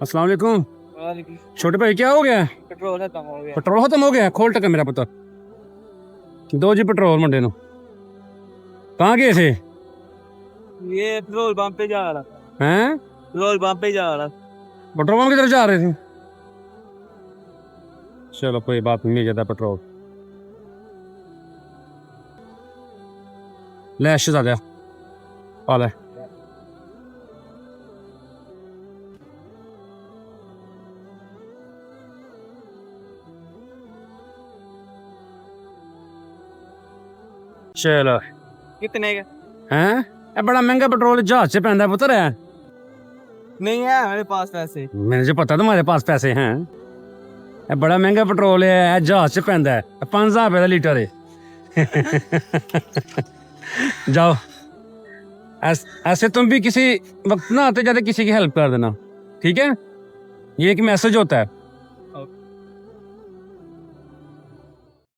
अस्सलाम वालेकुम। वालेकुम। छोटे भाई क्या हो गया? पेट्रोल खत्म हो गया। पेट्रोल खत्म हो गया? खोल टका मेरा पुत्र, दो जी पेट्रोल मुंडे नु। कहाँ गए थे? ये पेट्रोल पंप पे जा रहा था। हैं? पेट्रोल पंप पे जा रहा था। पेट्रोल पंप की तरफ जा रहे थे? चलो कोई बात नहीं, मिल जाता पेट्रोल। ले शहजादा आ ले। चलो कितने का? हैं? ये बड़ा महंगा पेट्रोल जहाज से पैंदा पुत्र है। नहीं है मेरे पास पैसे। मैंने जो पता तुम्हारे पास पैसे हैं। ये बड़ा महंगा पेट्रोल है, जहाज से पैंदा है, 5,000 रुपये का लीटर है। जाओ, ऐसे तुम भी किसी वक्त ना आते जाते किसी की हेल्प कर देना, ठीक है? ये एक मैसेज होता है।